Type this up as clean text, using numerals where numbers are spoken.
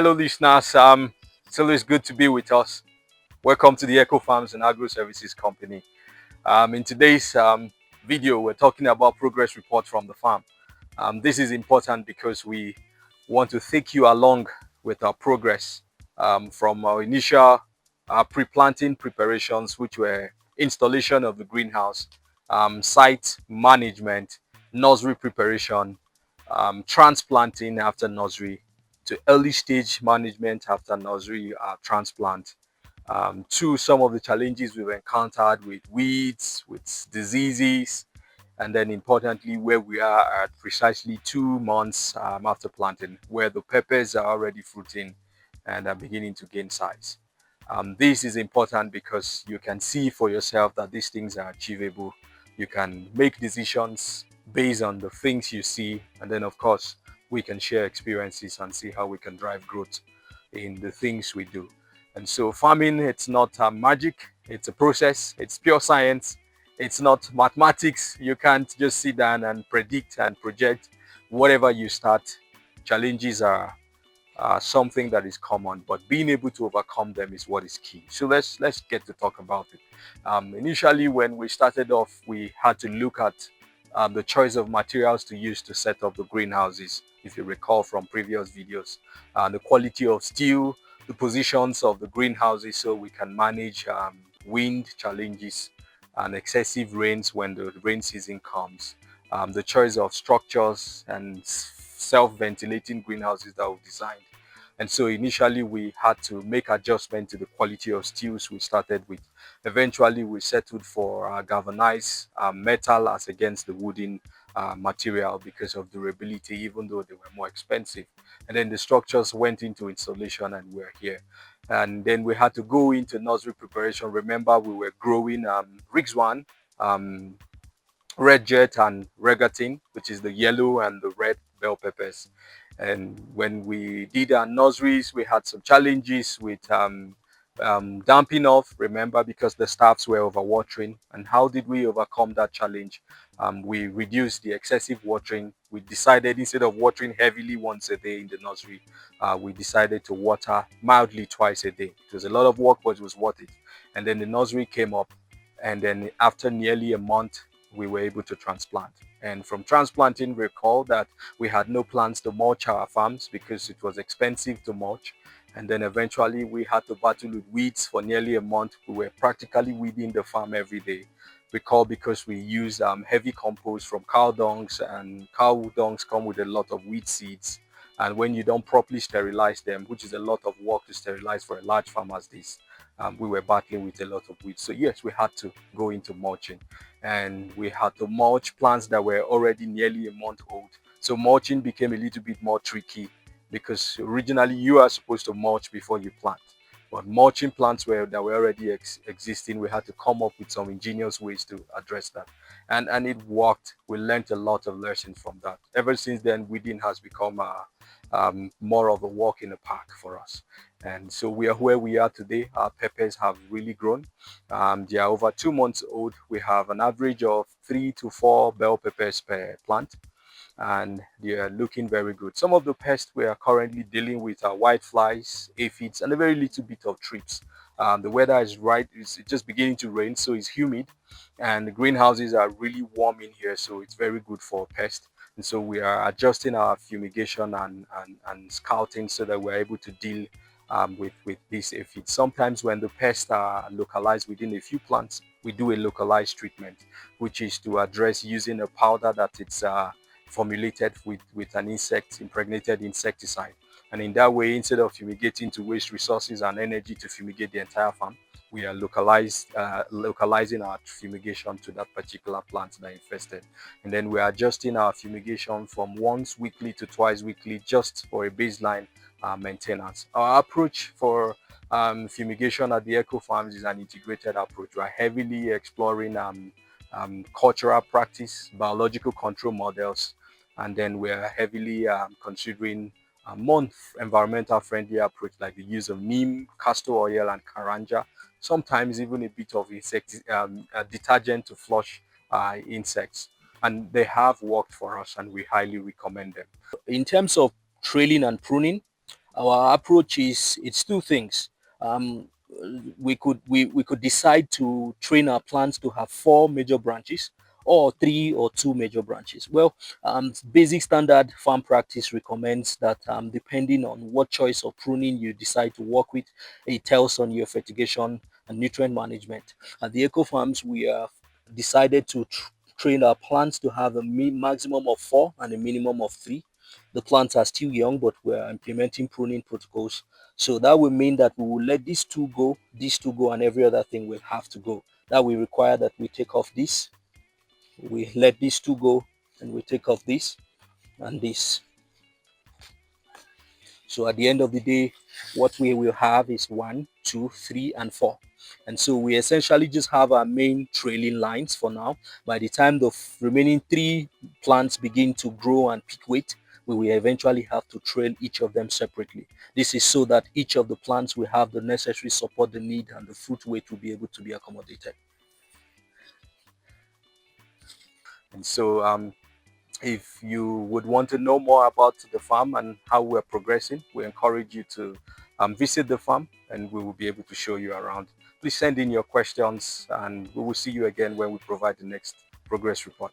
Hello, listeners. It's always good to be with us. Welcome to the Eco Farms and Agro Services Company. In today's video, we're talking about progress report from the farm. This is important because we want to take you along with our progress from our initial pre-planting preparations, which were installation of the greenhouse, site management, nursery preparation, transplanting after nursery, to early stage management after nursery transplant, to some of the challenges we've encountered with weeds, with diseases, and then importantly, where we are at precisely 2 months after planting, where the peppers are already fruiting and are beginning to gain size. This is important because you can see for yourself that these things are achievable. You can make decisions based on the things you see, and then of course we can share experiences and see how we can drive growth in the things we do. And so farming, it's not magic, it's a process, it's pure science, it's not mathematics. You can't just sit down and predict and project. Whatever you start, challenges are something that is common, but being able to overcome them is what is key. So let's get to talk about it. Initially, when we started off, we had to look at the choice of materials to use to set up the greenhouses. If you recall from previous videos, the quality of steel, the positions of the greenhouses, so we can manage wind challenges and excessive rains when the rain season comes. The choice of structures and self-ventilating greenhouses that we've designed. And so initially we had to make adjustment to the quality of steels we started with. Eventually we settled for galvanized metal as against the wooden material because of durability, even though they were more expensive. And then the structures went into installation and we're here. And then we had to go into nursery preparation. Remember, we were growing Rigs 1, red jet and regatin, which is the yellow and the red bell peppers. And when we did our nurseries, we had some challenges with damping off, remember, because the staffs were overwatering. And how did we overcome that challenge? We reduced the excessive watering. We decided, instead of watering heavily once a day in the nursery, we decided to water mildly twice a day. It was a lot of work, but it was worth it. And then the nursery came up, and then after nearly a month, we were able to transplant. And from transplanting, recall that we had no plans to mulch our farms because it was expensive to mulch. And then eventually we had to battle with weeds for nearly a month. We were practically weeding the farm every day. Recall, because we used heavy compost from cow dungs, and cow dungs come with a lot of weed seeds. And when you don't properly sterilize them, which is a lot of work to sterilize for a large farm as this, we were battling with a lot of weeds. So yes, we had to go into mulching, and we had to mulch plants that were already nearly a month old. So mulching became a little bit more tricky because originally you are supposed to mulch before you plant. But mulching plants that were already existing, we had to come up with some ingenious ways to address that. And it worked. We learned a lot of lessons from that. Ever since then, weeding has become more of a walk in the park for us. And so we are where we are today. Our peppers have really grown. They are over 2 months old. We have an average of 3 to 4 bell peppers per plant, and they are looking very good. Some of the pests we are currently dealing with are white flies, aphids, and a very little bit of thrips. The weather is right, it's just beginning to rain, so it's humid, and the greenhouses are really warm in here, so it's very good for pests. And so we are adjusting our fumigation and scouting so that we're able to deal with these aphids. Sometimes when the pests are localized within a few plants, we do a localized treatment, which is to address using a powder that it's formulated with an impregnated insecticide. And in that way, instead of fumigating to waste resources and energy to fumigate the entire farm, we are localizing our fumigation to that particular plant that infested. And then we are adjusting our fumigation from once weekly to twice weekly, just for a baseline maintenance. Our approach for fumigation at the Eco Farms is an integrated approach. We are heavily exploring cultural practice, biological control models, and then we are heavily considering a more environmental friendly approach, like the use of neem, castor oil, and karanja. Sometimes even a bit of detergent to flush insects. And they have worked for us, and we highly recommend them. In terms of trailing and pruning, Our approach is it's two things. Um, we could decide to train our plants to have four major branches or three or two major branches. Well, basic standard farm practice recommends that depending on what choice of pruning you decide to work with, it tells on your fertigation and nutrient management. At the eco farms, we have decided to train our plants to have a maximum of four and a minimum of three. The plants are still young, but we're implementing pruning protocols. So that will mean that we will let these two go, and every other thing will have to go. That will require that we take off this, we let these two go, and we take off this and this. So at the end of the day, what we will have is one, two, three, and four. And so we essentially just have our main trailing lines for now. By the time the remaining three plants begin to grow and pick weight, we will eventually have to trail each of them separately. This is so that each of the plants will have the necessary support they need and the fruit weight will be able to be accommodated. And so if you would want to know more about the farm and how we're progressing, we encourage you to visit the farm and we will be able to show you around. Please send in your questions and we will see you again when we provide the next progress report.